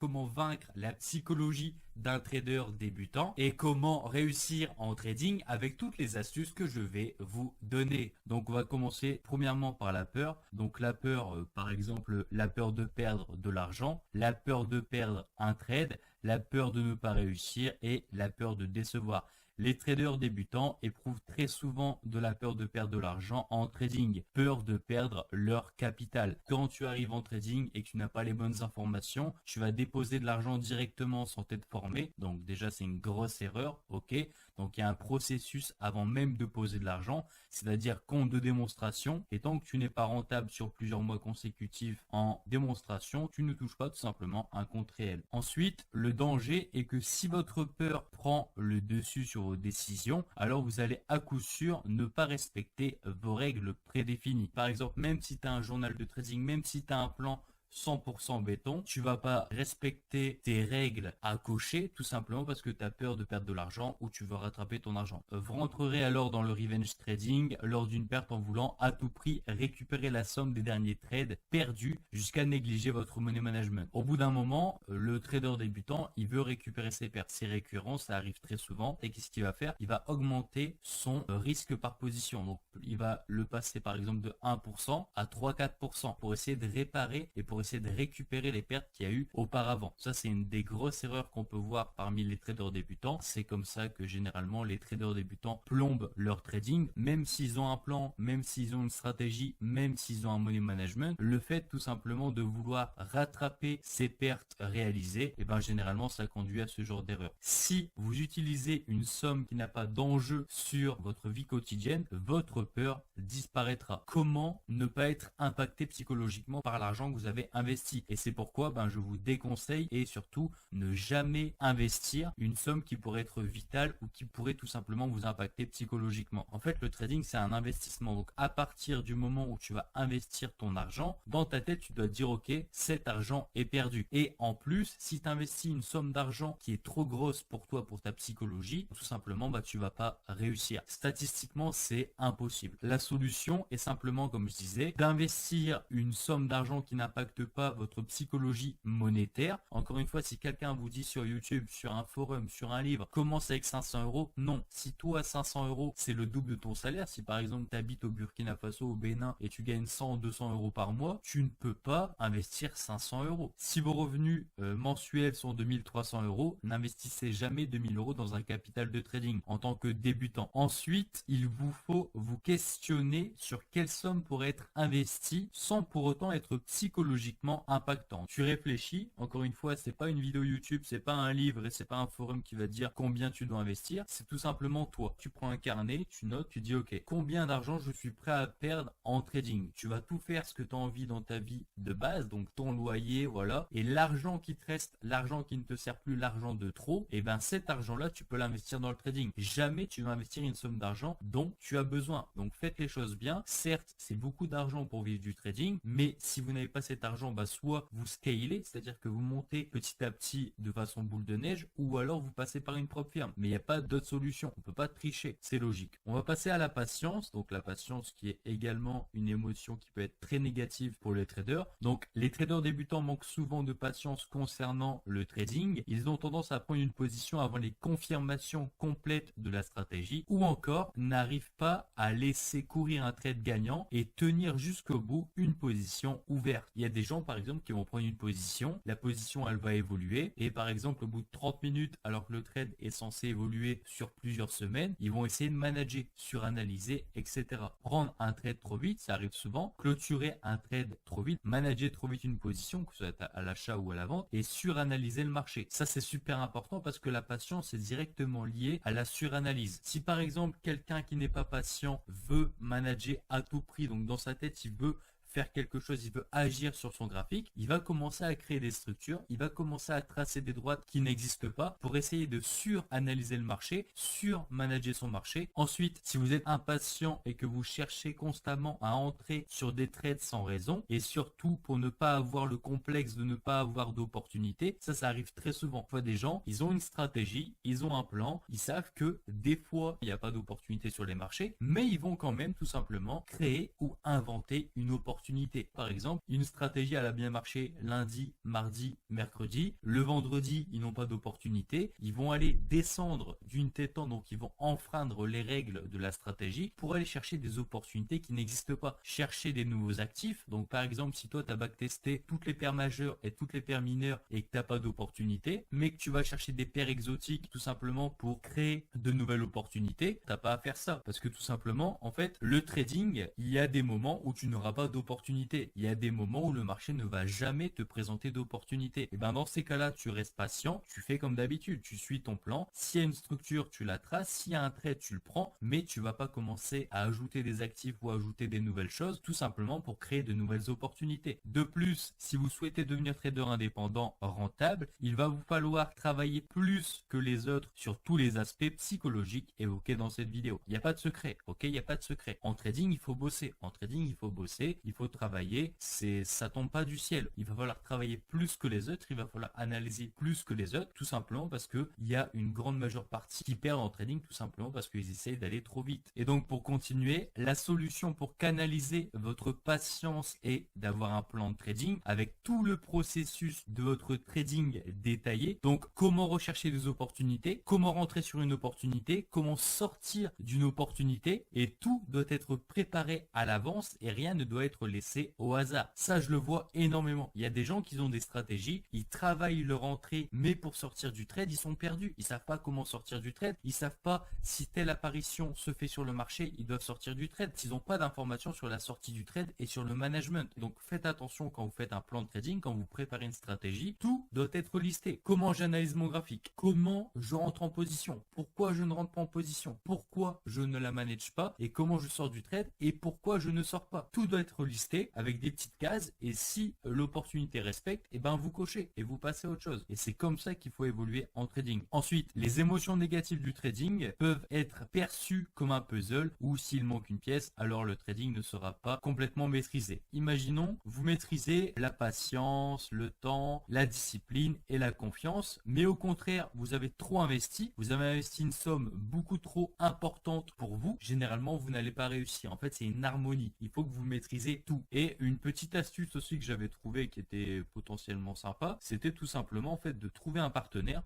comment vaincre la psychologie d'un trader débutant et comment réussir en trading avec toutes les astuces que je vais vous donner. Donc on va commencer premièrement par la peur. Donc la peur, par exemple, la peur de perdre de l'argent, la peur de perdre un trade, la peur de ne pas réussir et la peur de décevoir. Les traders débutants éprouvent très souvent de la peur de perdre de l'argent en trading, peur de perdre leur capital. Quand tu arrives en trading et que tu n'as pas les bonnes informations, tu vas déposer de l'argent directement sans t'être formé. Donc déjà, c'est une grosse erreur, ok? Donc il y a un processus avant même de poser de l'argent, c'est-à-dire compte de démonstration. Et tant que tu n'es pas rentable sur plusieurs mois consécutifs en démonstration, tu ne touches pas tout simplement un compte réel. Ensuite, le danger est que si votre peur prend le dessus sur vos décisions, alors vous allez à coup sûr ne pas respecter vos règles prédéfinies. Par exemple, même si tu as un journal de trading, même si tu as un plan 100% béton, tu vas pas respecter tes règles à cocher tout simplement parce que tu as peur de perdre de l'argent ou tu veux rattraper ton argent. Vous rentrerez alors dans le revenge trading lors d'une perte en voulant à tout prix récupérer la somme des derniers trades perdus jusqu'à négliger votre money management. Au bout d'un moment, le trader débutant, il veut récupérer ses pertes. C'est récurrent, ça arrive très souvent. Et qu'est-ce qu'il va faire? Il va augmenter son risque par position. Donc, il va le passer par exemple de 1% à 3-4% pour essayer de réparer et pour essayer de récupérer les pertes qu'il y a eu auparavant. Ça, c'est une des grosses erreurs qu'on peut voir parmi les traders débutants. C'est comme ça que généralement les traders débutants plombent leur trading, même s'ils ont un plan, même s'ils ont une stratégie, même s'ils ont un money management. Le fait tout simplement de vouloir rattraper ces pertes réalisées, et ben généralement ça conduit à ce genre d'erreur. Si vous utilisez une somme qui n'a pas d'enjeu sur votre vie quotidienne, votre peur disparaîtra. Comment ne pas être impacté psychologiquement par l'argent que vous avez investi? Et c'est pourquoi je vous déconseille et surtout ne jamais investir une somme qui pourrait être vitale ou qui pourrait tout simplement vous impacter psychologiquement. En fait, le trading, c'est un investissement. Donc à partir du moment où tu vas investir ton argent, dans ta tête, tu dois dire ok, cet argent est perdu. Et en plus, si tu investis une somme d'argent qui est trop grosse pour toi, pour ta psychologie, tout simplement, tu vas pas réussir. Statistiquement, c'est impossible. La solution est simplement, comme je disais, d'investir une somme d'argent qui n'impacte pas votre psychologie monétaire. Encore une fois, si quelqu'un vous dit sur YouTube, sur un forum, sur un livre, commence avec 500 euros, non. Si toi, 500 euros, c'est le double de ton salaire, si par exemple tu habites au Burkina Faso, au Bénin et tu gagnes 100 200 euros par mois, tu ne peux pas investir 500 euros. Si vos revenus mensuels sont de 1300 euros, n'investissez jamais 2000 euros dans un capital de trading en tant que débutant. Ensuite, il vous faut vous questionner sur quelle somme pourrait être investie sans pour autant être psychologiquement impactant. Tu réfléchis, encore une fois, c'est pas une vidéo YouTube, c'est pas un livre et c'est pas un forum qui va te dire combien tu dois investir, c'est tout simplement toi. Tu prends un carnet, tu notes, tu dis ok, combien d'argent je suis prêt à perdre en trading? Tu vas tout faire ce que tu as envie dans ta vie de base, donc ton loyer, voilà, et l'argent qui te reste, l'argent qui ne te sert plus, l'argent de trop, et cet argent-là, tu peux l'investir dans le trading. Jamais tu vas investir une somme d'argent dont tu as besoin. Donc faites les choses bien. Certes, c'est beaucoup d'argent pour vivre du trading, mais si vous n'avez pas cet argent, soit vous scalez, c'est-à-dire que vous montez petit à petit de façon boule de neige, ou alors vous passez par une propre firme. Mais il n'y a pas d'autre solution. On peut pas tricher. C'est logique. On va passer à la patience. Donc la patience qui est également une émotion qui peut être très négative pour les traders. Donc les traders débutants manquent souvent de patience concernant le trading. Ils ont tendance à prendre une position avant les confirmations complètes de la stratégie, ou encore n'arrivent pas à laisser courir un trade gagnant et tenir jusqu'au bout une position ouverte. Il y a des gens par exemple qui vont prendre une position, la position elle va évoluer et par exemple au bout de 30 minutes alors que le trade est censé évoluer sur plusieurs semaines, ils vont essayer de manager, suranalyser, etc. Prendre un trade trop vite, ça arrive souvent, clôturer un trade trop vite, manager trop vite une position, que ce soit à l'achat ou à la vente, et suranalyser le marché. Ça c'est super important parce que la patience est directement liée à la suranalyse. Si par exemple quelqu'un qui n'est pas patient veut manager à tout prix, donc dans sa tête il veut faire quelque chose, il veut agir sur son graphique, il va commencer à créer des structures, il va commencer à tracer des droites qui n'existent pas pour essayer de suranalyser le marché, surmanager son marché. Ensuite, si vous êtes impatient et que vous cherchez constamment à entrer sur des trades sans raison et surtout pour ne pas avoir le complexe de ne pas avoir d'opportunité, ça arrive très souvent. Parfois des gens, ils ont une stratégie, ils ont un plan, ils savent que des fois il n'y a pas d'opportunité sur les marchés, mais ils vont quand même tout simplement créer ou inventer une opportunité d'opportunités. Par exemple, une stratégie elle a bien marché lundi, mardi, mercredi. Le vendredi, ils n'ont pas d'opportunité. Ils vont aller descendre d'une tête en, donc ils vont enfreindre les règles de la stratégie pour aller chercher des opportunités qui n'existent pas. Chercher des nouveaux actifs. Donc par exemple, si toi tu as backtesté toutes les paires majeures et toutes les paires mineures et que tu n'as pas d'opportunité, mais que tu vas chercher des paires exotiques tout simplement pour créer de nouvelles opportunités, t'as pas à faire ça. Parce que tout simplement, en fait, le trading, il y a des moments où tu n'auras pas d'opportunité. Il y a des moments où le marché ne va jamais te présenter d'opportunité. Et ben dans ces cas-là, tu restes patient, tu fais comme d'habitude, tu suis ton plan. S'il y a une structure, tu la traces. S'il y a un trade, tu le prends, mais tu vas pas commencer à ajouter des actifs ou ajouter des nouvelles choses, tout simplement pour créer de nouvelles opportunités. De plus, si vous souhaitez devenir trader indépendant rentable, il va vous falloir travailler plus que les autres sur tous les aspects psychologiques évoqués dans cette vidéo. Il n'y a pas de secret, ok? Il n'y a pas de secret. En trading, il faut bosser. En trading, il faut bosser, il faut travailler. Ça tombe pas du ciel. Il va falloir travailler plus que les autres. Il va falloir analyser plus que les autres, tout simplement parce que il y a une grande majeure partie qui perd en trading, tout simplement parce qu'ils essayent d'aller trop vite. Et donc, pour continuer, la solution pour canaliser votre patience est d'avoir un plan de trading avec tout le processus de votre trading détaillé. Donc, comment rechercher des opportunités, comment rentrer sur une opportunité, comment sortir d'une opportunité, et tout doit être préparé à l'avance et rien ne doit être laissé au hasard. Ça, je le vois énormément. Il y a des gens qui ont des stratégies, ils travaillent leur entrée, mais pour sortir du trade, ils sont perdus. Ils savent pas comment sortir du trade, ils savent pas si telle apparition se fait sur le marché, ils doivent sortir du trade. Ils n'ont pas d'informations sur la sortie du trade et sur le management. Donc, faites attention quand vous faites un plan de trading, quand vous préparez une stratégie, tout doit être listé. Comment j'analyse mon graphique? Comment je rentre en position? Pourquoi je ne rentre pas en position? Pourquoi je ne la manage pas? Et comment je sors du trade? Et pourquoi je ne sors pas? Tout doit être listé avec des petites cases, et si l'opportunité respecte, et ben vous cochez et vous passez à autre chose. Et c'est comme ça qu'il faut évoluer en trading. Ensuite, les émotions négatives du trading peuvent être perçues comme un puzzle où s'il manque une pièce, alors le trading ne sera pas complètement maîtrisé. Imaginons, vous maîtrisez la patience, le temps, la discipline et la confiance, mais au contraire, vous avez trop investi, vous avez investi une somme beaucoup trop importante pour vous, généralement vous n'allez pas réussir. En fait, c'est une harmonie. Il faut que vous maîtrisez tout. Et une petite astuce aussi que j'avais trouvée qui était potentiellement sympa, c'était tout simplement en fait de trouver un partenaire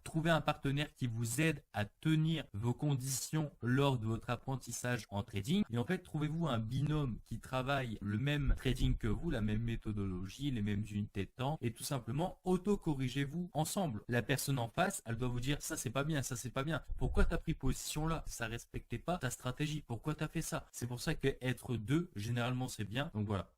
qui vous aide à tenir vos conditions lors de votre apprentissage en trading. Et en fait, trouvez-vous un binôme qui travaille le même trading que vous, la même méthodologie, les mêmes unités de temps, et tout simplement auto-corrigez-vous ensemble. La personne en face, elle doit vous dire ça c'est pas bien, ça c'est pas bien. Pourquoi t'as pris position là? Ça respectait pas ta stratégie. Pourquoi t'as fait ça? C'est pour ça que être deux, généralement c'est bien. Donc voilà.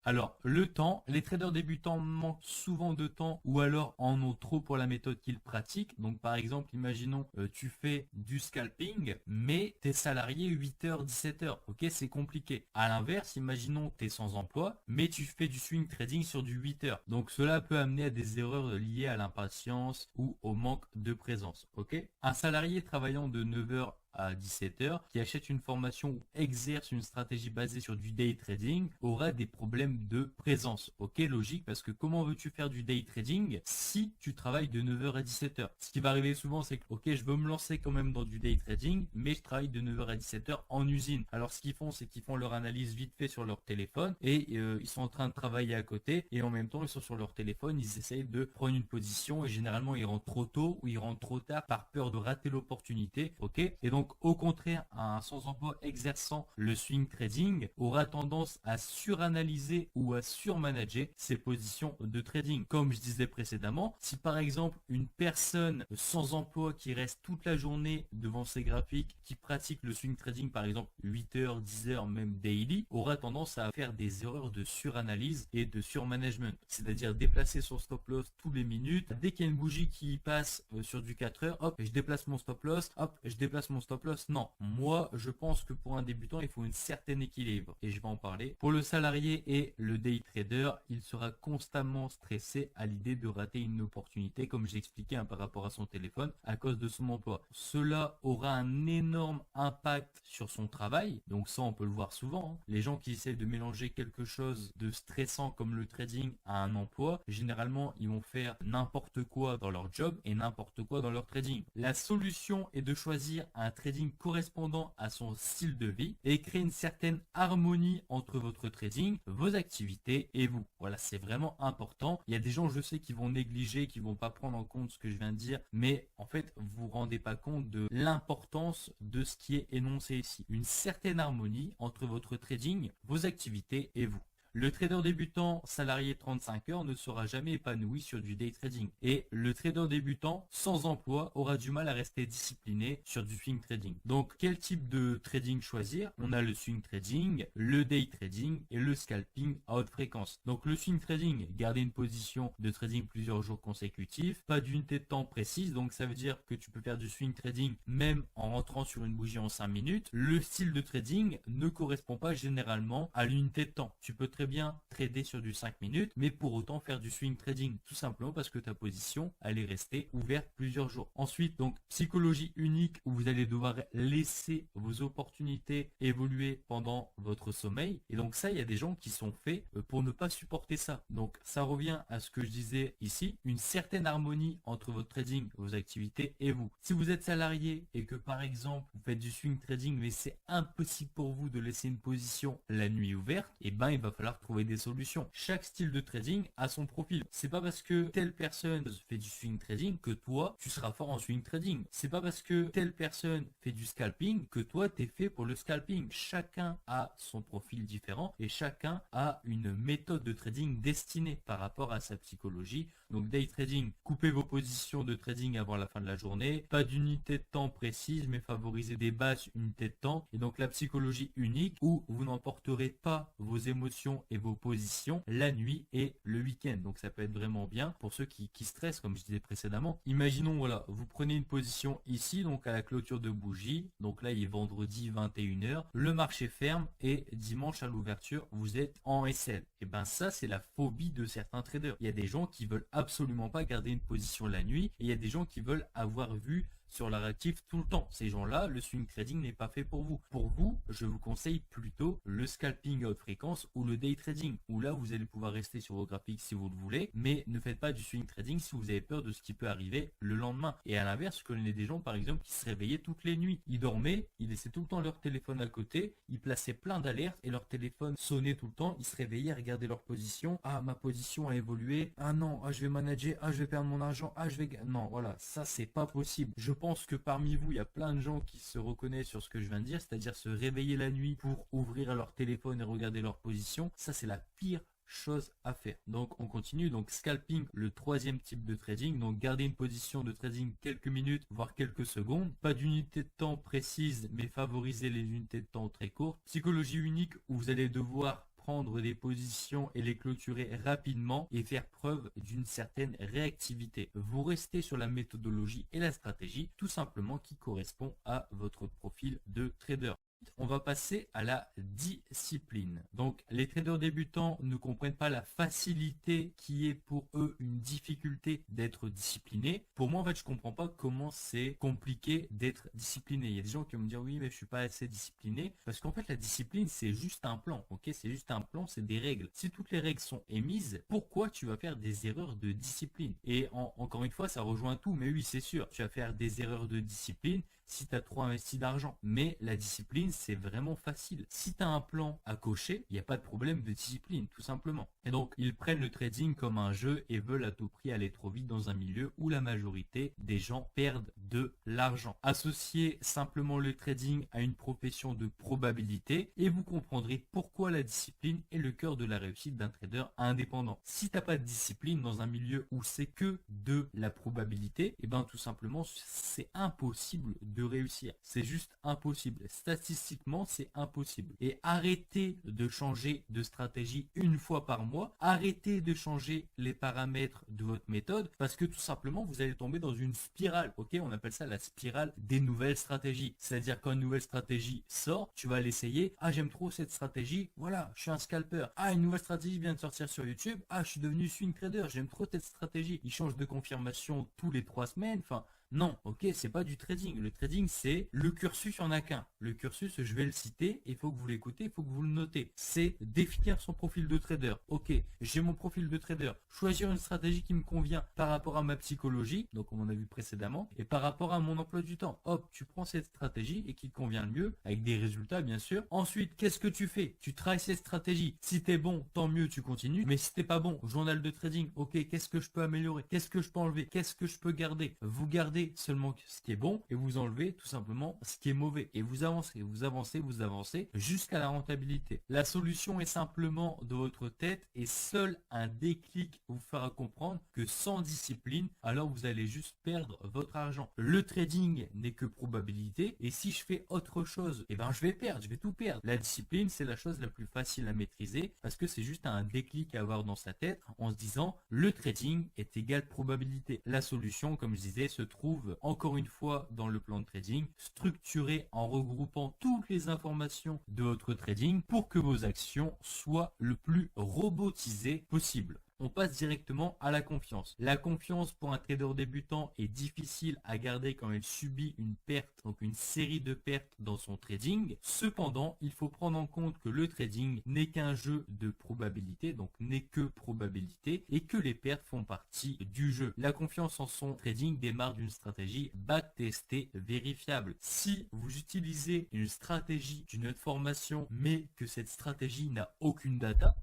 Alors, le temps, les traders débutants manquent souvent de temps ou alors en ont trop pour la méthode qu'ils pratiquent. Donc, par exemple, imaginons, tu fais du scalping, mais t'es salarié 8h, 17h. Ok, c'est compliqué. À l'inverse, imaginons que t'es sans emploi, mais tu fais du swing trading sur du 8h. Donc, cela peut amener à des erreurs liées à l'impatience ou au manque de présence. Ok, un salarié travaillant de 9h à 17h, qui achète une formation ou exerce une stratégie basée sur du day trading, aura des problèmes de présence. Ok, logique, parce que comment veux-tu faire du day trading si tu travailles de 9h à 17h? Ce qui va arriver souvent, c'est que, ok, je veux me lancer quand même dans du day trading, mais je travaille de 9h à 17h en usine. Alors, ce qu'ils font, c'est qu'ils font leur analyse vite fait sur leur téléphone, et ils sont en train de travailler à côté, et en même temps, ils sont sur leur téléphone, ils essayent de prendre une position, et généralement, ils rentrent trop tôt, ou ils rentrent trop tard, par peur de rater l'opportunité. Ok, et donc, au contraire, un sans-emploi exerçant le swing trading aura tendance à suranalyser ou à surmanager ses positions de trading. Comme je disais précédemment, si par exemple une personne sans emploi qui reste toute la journée devant ses graphiques, qui pratique le swing trading par exemple 8h, 10h, même daily, aura tendance à faire des erreurs de suranalyse et de surmanagement. C'est-à-dire déplacer son stop loss tous les minutes. Dès qu'il y a une bougie qui passe sur du 4h, hop, je déplace mon stop loss, hop, je déplace mon stop loss. Non, moi je pense que pour un débutant il faut une certaine équilibre et je vais en parler. Pour le salarié et le day trader, il sera constamment stressé à l'idée de rater une opportunité, comme j'ai expliqué par rapport à son téléphone, à cause de son emploi. Cela aura un énorme impact sur son travail, donc ça on peut le voir souvent. Les gens qui essaient de mélanger quelque chose de stressant comme le trading à un emploi, généralement ils vont faire n'importe quoi dans leur job et n'importe quoi dans leur trading. La solution est de choisir un trading correspondant à son style de vie et créer une certaine harmonie entre votre trading, vos activités et vous. Voilà, c'est vraiment important. Il y a des gens, je sais, qui vont négliger, qui vont pas prendre en compte ce que je viens de dire, mais en fait, vous vous rendez pas compte de l'importance de ce qui est énoncé ici. Une certaine harmonie entre votre trading, vos activités et vous. Le trader débutant salarié 35 heures ne sera jamais épanoui sur du day trading. Et le trader débutant sans emploi aura du mal à rester discipliné sur du swing trading. Donc, quel type de trading choisir? On a le swing trading, le day trading et le scalping à haute fréquence. Donc, le swing trading, garder une position de trading plusieurs jours consécutifs, pas d'unité de temps précise. Donc, ça veut dire que tu peux faire du swing trading même en rentrant sur une bougie en 5 minutes. Le style de trading ne correspond pas généralement à l'unité de temps. Tu peux très bien trader sur du 5 minutes, mais pour autant faire du swing trading, tout simplement parce que ta position allait rester ouverte plusieurs jours. Ensuite, donc, psychologie unique où vous allez devoir laisser vos opportunités évoluer pendant votre sommeil. Et donc ça, il y a des gens qui sont faits pour ne pas supporter ça. Donc ça revient à ce que je disais ici, une certaine harmonie entre votre trading, vos activités et vous. Si vous êtes salarié et que par exemple, vous faites du swing trading, mais c'est impossible pour vous de laisser une position la nuit ouverte, et ben il va falloir trouver des solutions. Chaque style de trading a son profil. C'est pas parce que telle personne fait du swing trading que toi tu seras fort en swing trading. C'est pas parce que telle personne fait du scalping que toi t'es fait pour le scalping. Chacun a son profil différent et chacun a une méthode de trading destinée par rapport à sa psychologie. Donc day trading, coupez vos positions de trading avant la fin de la journée. Pas d'unité de temps précise, mais favorisez des basses unités de temps. Et donc la psychologie unique où vous n'emporterez pas vos émotions et vos positions la nuit et le week-end. Donc ça peut être vraiment bien pour ceux qui stressent, comme je disais précédemment. Imaginons, voilà, vous prenez une position ici, donc à la clôture de bougie. Donc là, il est vendredi 21h. Le marché ferme et dimanche à l'ouverture, vous êtes en SL. Et ben ça, c'est la phobie de certains traders. Il y a des gens qui veulent absolument pas garder une position la nuit et il y a des gens qui veulent avoir vu sur la réactive tout le temps. Ces gens-là, le swing trading n'est pas fait pour vous. Pour vous, je vous conseille plutôt le scalping à haute fréquence ou le day trading, où là, vous allez pouvoir rester sur vos graphiques si vous le voulez, mais ne faites pas du swing trading si vous avez peur de ce qui peut arriver le lendemain. Et à l'inverse, je connais des gens, par exemple, qui se réveillaient toutes les nuits. Ils dormaient, ils laissaient tout le temps leur téléphone à côté, ils plaçaient plein d'alertes et leur téléphone sonnait tout le temps. Ils se réveillaient, regardaient leur position. Ah, ma position a évolué. Ah non, ah, je vais manager. Ah, je vais perdre mon argent. Ah, je vais... Non, voilà, ça, c'est pas possible. Je pense que parmi vous, il y a plein de gens qui se reconnaissent sur ce que je viens de dire, c'est-à-dire se réveiller la nuit pour ouvrir leur téléphone et regarder leur position. Ça, c'est la pire chose à faire. Donc on continue. Donc scalping, le troisième type de trading. Donc garder une position de trading quelques minutes voire quelques secondes. Pas d'unité de temps précise mais favoriser les unités de temps très courtes. Psychologie unique où vous allez devoir prendre des positions et les clôturer rapidement et faire preuve d'une certaine réactivité. Vous restez sur la méthodologie et la stratégie tout simplement qui correspond à votre profil de trader. On va passer à la discipline. Donc, les traders débutants ne comprennent pas la facilité qui est pour eux une difficulté d'être discipliné. Pour moi, en fait, je comprends pas comment c'est compliqué d'être discipliné. Il y a des gens qui vont me dire oui, mais je suis pas assez discipliné. Parce qu'en fait, la discipline, c'est juste un plan. Ok, c'est juste un plan, c'est des règles. Si toutes les règles sont émises, pourquoi tu vas faire des erreurs de discipline? Et encore une fois, ça rejoint tout. Mais oui, c'est sûr, tu vas faire des erreurs de discipline si tu as trop investi d'argent. Mais la discipline, c'est vraiment facile. Si tu as un plan à cocher, il n'y a pas de problème de discipline, tout simplement. Et donc, ils prennent le trading comme un jeu et veulent à tout prix aller trop vite dans un milieu où la majorité des gens perdent de l'argent. Associez simplement le trading à une profession de probabilité et vous comprendrez pourquoi la discipline est le cœur de la réussite d'un trader indépendant. Si tu n'as pas de discipline dans un milieu où c'est que de la probabilité, et ben tout simplement, c'est impossible de réussir. C'est juste impossible. Statistiquement, c'est impossible. Et arrêtez de changer de stratégie une fois par mois. Arrêtez de changer les paramètres de votre méthode parce que tout simplement, vous allez tomber dans une spirale. Ok, on appelle ça la spirale des nouvelles stratégies. C'est-à-dire quand une nouvelle stratégie sort, tu vas l'essayer. Ah, j'aime trop cette stratégie. Voilà, je suis un scalper. Ah, une nouvelle stratégie vient de sortir sur YouTube. Ah, je suis devenu swing trader. J'aime trop cette stratégie. Il change de confirmation tous les 3 semaines. Enfin, Non, ok, c'est pas du trading. Le trading, c'est le cursus, il n'y en a qu'un. Le cursus, je vais le citer, il faut que vous l'écoutez, il faut que vous le notez. C'est définir son profil de trader. Ok, j'ai mon profil de trader. Choisir une stratégie qui me convient par rapport à ma psychologie, donc comme on a vu précédemment, et par rapport à mon emploi du temps. Hop, tu prends cette stratégie et qui te convient le mieux, avec des résultats bien sûr. Ensuite, qu'est-ce que tu fais? Tu travailles cette stratégie. Si t'es bon, tant mieux, tu continues. Mais si t'es pas bon, journal de trading, ok, qu'est-ce que je peux améliorer? Qu'est-ce que je peux enlever? Qu'est-ce que je peux garder? Vous gardez seulement ce qui est bon et vous enlevez tout simplement ce qui est mauvais. Et vous avancez, vous avancez, vous avancez jusqu'à la rentabilité. La solution est simplement de votre tête et seul un déclic vous fera comprendre que sans discipline, alors vous allez juste perdre votre argent. Le trading n'est que probabilité et si je fais autre chose, eh ben je vais perdre, je vais tout perdre. La discipline, c'est la chose la plus facile à maîtriser parce que c'est juste un déclic à avoir dans sa tête en se disant le trading est égal probabilité. La solution, comme je disais, se trouve encore une fois dans le plan de trading, structuré en regroupant toutes les informations de votre trading pour que vos actions soient le plus robotisées possible. On passe directement à la confiance. La confiance pour un trader débutant est difficile à garder quand il subit une perte, donc une série de pertes dans son trading. Cependant, il faut prendre en compte que le trading n'est qu'un jeu de probabilité, donc n'est que probabilité, et que les pertes font partie du jeu. La confiance en son trading démarre d'une stratégie backtestée vérifiable. Si vous utilisez une stratégie d'une autre formation, mais que cette stratégie n'a aucune data,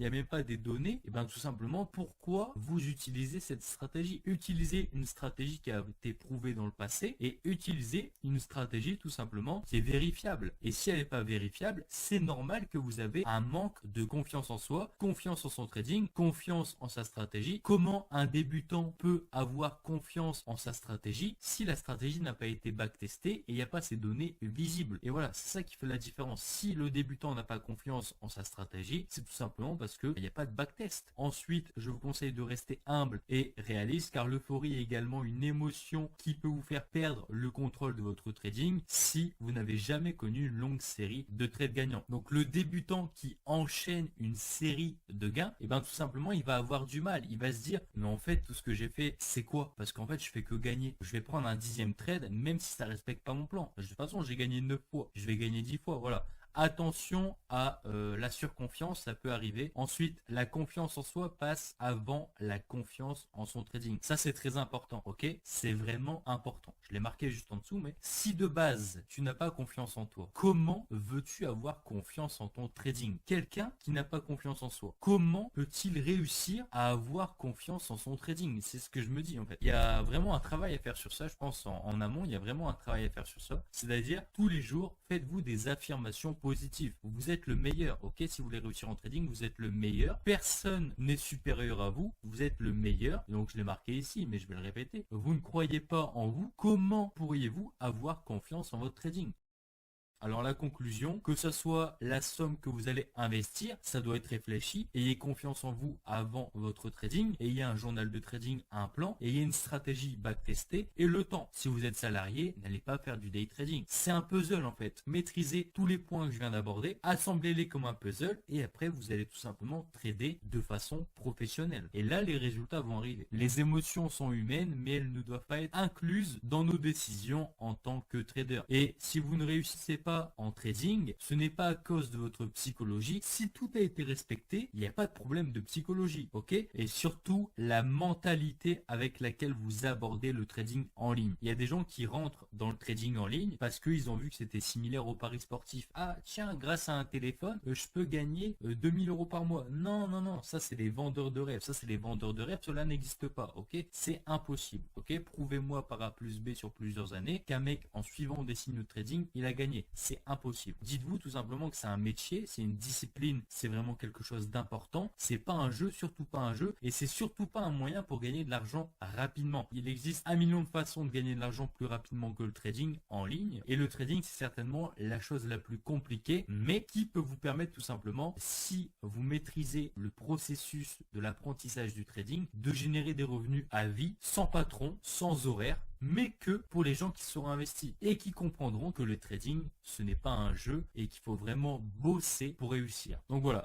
il n'y a même pas des données, et bien tout simplement, pourquoi vous utilisez cette stratégie? Utilisez une stratégie qui a été prouvée dans le passé et utilisez une stratégie tout simplement qui est vérifiable. Et si elle n'est pas vérifiable, c'est normal que vous avez un manque de confiance en soi, confiance en son trading, confiance en sa stratégie. Comment un débutant peut avoir confiance en sa stratégie si la stratégie n'a pas été backtestée et il n'y a pas ces données visibles? Et voilà, c'est ça qui fait la différence. Si le débutant n'a pas confiance en sa stratégie, c'est tout simplement parce qu'il n'y a pas de backtest. Ensuite, je vous conseille de rester humble et réaliste car l'euphorie est également une émotion qui peut vous faire perdre le contrôle de votre trading si vous n'avez jamais connu une longue série de trades gagnants. Donc le débutant qui enchaîne une série de gains, et bien tout simplement il va avoir du mal. Il va se dire mais en fait tout ce que j'ai fait c'est quoi? Parce qu'en fait je fais que gagner. Je vais prendre un 10e trade même si ça respecte pas mon plan. De toute façon j'ai gagné 9 fois. Je vais gagner 10 fois. Voilà. Attention à la surconfiance, ça peut arriver. Ensuite, la confiance en soi passe avant la confiance en son trading. Ça, c'est très important, ok? C'est vraiment important. Je l'ai marqué juste en dessous, mais si de base, tu n'as pas confiance en toi, comment veux-tu avoir confiance en ton trading? Quelqu'un qui n'a pas confiance en soi, comment peut-il réussir à avoir confiance en son trading? C'est ce que je me dis, en fait. Il y a vraiment un travail à faire sur ça, je pense, en amont, il y a vraiment un travail à faire sur ça. C'est-à-dire, tous les jours, faites-vous des affirmations positif. Vous êtes le meilleur, ok? Si vous voulez réussir en trading, vous êtes le meilleur. Personne n'est supérieur à vous. Vous êtes le meilleur. Donc, je l'ai marqué ici, mais je vais le répéter. Vous ne croyez pas en vous. Comment pourriez-vous avoir confiance en votre trading? Alors la conclusion, que ce soit la somme que vous allez investir, ça doit être réfléchi. Ayez confiance en vous avant votre trading. Ayez un journal de trading, un plan. Ayez une stratégie backtestée. Et le temps, si vous êtes salarié, n'allez pas faire du day trading. C'est un puzzle en fait. Maîtrisez tous les points que je viens d'aborder. Assemblez-les comme un puzzle. Et après, vous allez tout simplement trader de façon professionnelle. Et là, les résultats vont arriver. Les émotions sont humaines, mais elles ne doivent pas être incluses dans nos décisions en tant que trader. Et si vous ne réussissez pas en trading, ce n'est pas à cause de votre psychologie. Si tout a été respecté, il n'y a pas de problème de psychologie, ok? Et surtout, la mentalité avec laquelle vous abordez le trading en ligne. Il y a des gens qui rentrent dans le trading en ligne parce qu'ils ont vu que c'était similaire au paris sportif. Ah, tiens, grâce à un téléphone, je peux gagner 2000 € par mois. Non, non, non, ça c'est les vendeurs de rêves. Ça c'est les vendeurs de rêves, cela n'existe pas, ok? C'est impossible, ok? Prouvez-moi par A plus B sur plusieurs années qu'un mec, en suivant des signes de trading, il a gagné. C'est impossible. Dites-vous tout simplement que c'est un métier, c'est une discipline, c'est vraiment quelque chose d'important. C'est pas un jeu, surtout pas un jeu, et c'est surtout pas un moyen pour gagner de l'argent rapidement. Il existe 1 million de façons de gagner de l'argent plus rapidement que le trading en ligne, et le trading c'est certainement la chose la plus compliquée, mais qui peut vous permettre tout simplement, si vous maîtrisez le processus de l'apprentissage du trading, de générer des revenus à vie, sans patron, sans horaire, mais que pour les gens qui seront investis et qui comprendront que le trading, ce n'est pas un jeu et qu'il faut vraiment bosser pour réussir. Donc voilà,